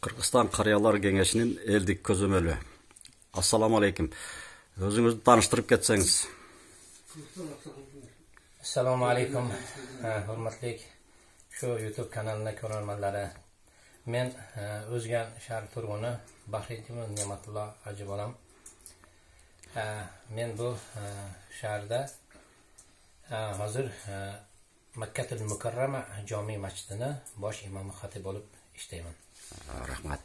Kırgızistan Karyalar Kengesinin eldik közömölü. Assalamu aleykum. Özünüzü tanıştırıp ketseniz. Assalamu aleykum. Hurmatli şu YouTube kanalına ko'rarmanlari. Men O'zgan shahar turg'uni Bahriddinov Ne'matullo Hoji bolam. Men bu shaharda hozir Makkatul Mukarrama jami masjidini bosh imomi xatib bo'lib ishlayman. Rahmat.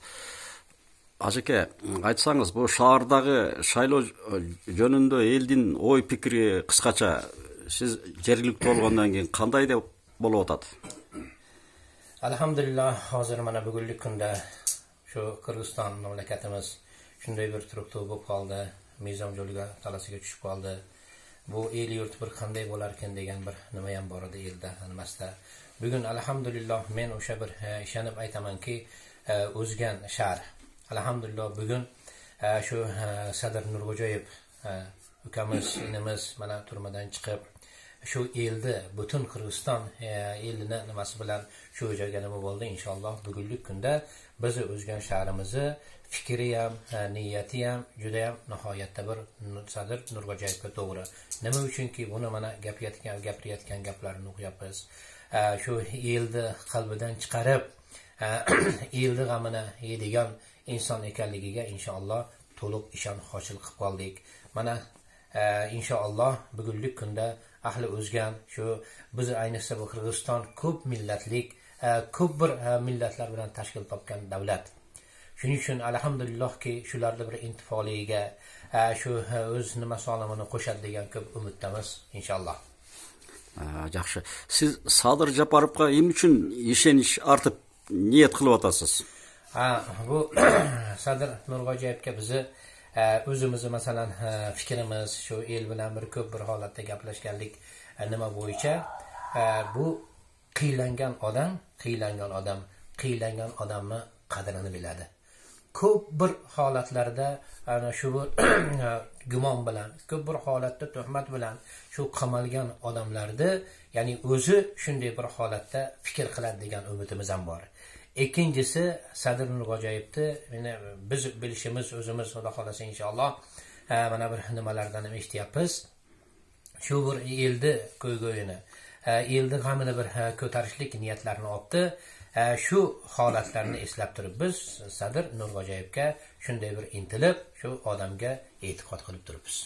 Ajike, aytsanız bu şahardagı şayloo jönündө eldin oy pikiri kıskaça siz jергиликтүү болгондон кийин кандай деп болуп атат? Alhamdulillah hozir mana bugungi kunda shu Qirg'iziston mamlakatimiz shunday bir turibdi bo'lib qoldi, mezon yo'liga talasiga tushib qoldi. Bu el yurt bir qanday bo'lar ekan degan bir nima ham bor edi elda nimasida. Bugun alhamdulillah men o'sha bir ishonib aytamanki, o'zgan shahar. Alhamdulillah bugun shu Sadr Nurg'o'jayev ukamiz, inimiz mana turmadan chiqib shu elni butun Qirg'iziston elini nimasi bilan shu joyga nima bo'ldi inshaalloh bugungi kunda biz o'zgan shaharimizni fikri ham, niyati ham juda ham nihoyatda bir Sadr Nurg'o'jayevga to'g'ri. Nima uchunki buni mana gapirayotgan gaplarini o'qiyapmiz. Shu elni qalbidan chiqarib elni g'amini yeydigan inson ekanligiga inshaalloh to'liq ishon hosil qilib qoldik. Mana inshaalloh bugungi kunda ahli o'zgan shu biz ayniqsa bu Qirg'iziston ko'p millatlik, ko'p bir millatlar bilan tashkil topgan davlat. Shuning uchun alhamdulillahki shularning bir intifoligiga shu o'z nima solimini qo'shadi degan ko'p umiddamiz inshaalloh. Yaxshi. Siz Sadir Japarovga nima uchun ishonish ortib niyat qilib atasız? Bu Sadr Nurg'o'jayevga bizni o'zimizni masalan fikrimiz shu el bilan bir ko'p bir holatda gaplashganlik nima bo'yicha bu qiylangan odamni qadrini biladi. Ko'p bir holatlarda ana shu gumon bilan, ko'p bir holatda tuhmat bilan shu qamalgan odamlarni, ya'ni o'zi shunday bir holatda fikr qiladi degan umidimiz ham bor. Ikkinchisi Sadr Nurg'o'jayevni biz bilishimiz o'zimiz xudo xolasa inshaalloh mana bir nimalardan eshityapmiz. Shu bir elni ko'ygo'yini, elni g'amini bir ko'tarishlik niyatlarini olibdi. Shu holatlarni eslab turib biz Sadr Nurg'o'jayevga shunday bir intilib, shu odamga e'tiqod qilib turibmiz.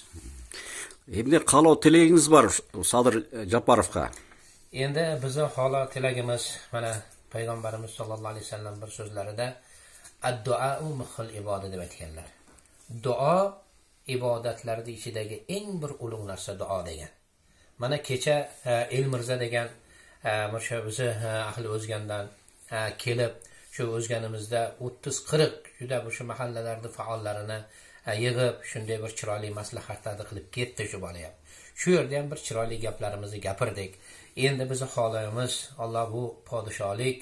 Endi qalov tilagingiz bor Sadr Japarovga. Endi bizning holo tilagimiz mana Payg'ambarimiz sollallohu alayhi vasallam bir so'zlarida ad-duo muhil ibodat deb aytganlar. Duo ibodatlarning ichidagi eng bir ulug' narsa duo degan. Mana kecha Elmirza degan o'sha bizi ahli o'zgandan kelib shu o'zganimizda 30-40 juda o'sha mahallalarda faollarini yig'ib shunday bir chiroyli maslahatlar qilib ketdi shu bola ham. Shu yerda ham bir chiroyli gaplarimizni gapirdik. Endi biz xohlaymiz Alloh bu podshohlik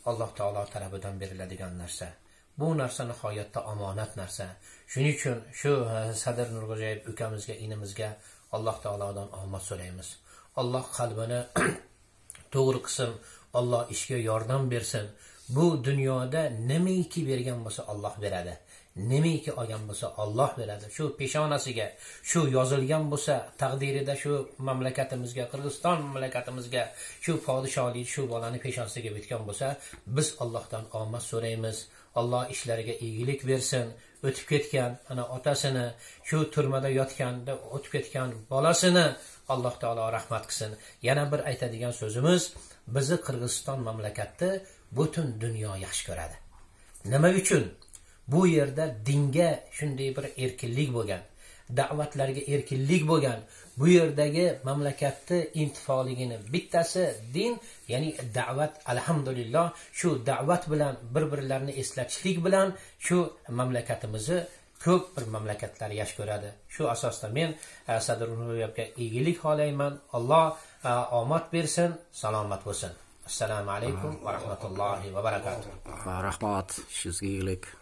Alloh taolo tarafidan beriladigan narsa. Bu narsa nihoyatda omonat narsa. Shuning uchun shu Sadr Nurg'o'jayev ukamizga, inimizga Alloh taolodan omad so'raymiz. Alloh qalbini to'g'ri qilsin, Alloh ishga yordam bersin. Bu dunyoda nimaiki bergan bo'lsa Alloh beradi. Nimaiki olgan bo'lsa Alloh beradi. Shu peshonasiga, shu yozilgan bo'lsa taqdirida shu mamlakatimizga, Qirg'iziston mamlakatimizga shu podshohlik shu bolani peshonasiga bitgan bo'lsa, biz Allohdan omad so'raymiz. Alloh ishlariga egilik bersin. O'tib ketgan ana otasini, shu turmada yotganda o'tib ketgan bolasini Alloh taolo rahmat qilsin. Yana bir aytadigan so'zimiz, bizni Qirg'iziston mamlakatni butun dunyo yaxshi ko'radi. Nima uchun? Bu yerda dinga shunday bir erkinlik bo'lgan, da'vatlarga erkinlik bo'lgan. Bu yerdagi mamlakatni intifoligini bittasi din, ya'ni da'vat. Alhamdulillah shu da'vat bilan bir-birlarini eslatishlik bilan shu mamlakatimizni ko'p bir mamlakatlar yaxshi ko'radi. Shu asosda men Sadr Nurg'o'jayevga egilik xohlayman. Alloh omad bersin, salomat bo'lsin. Assalomu alaykum va rahmatullohi va barakatuh. Rahmat, sizga egilik.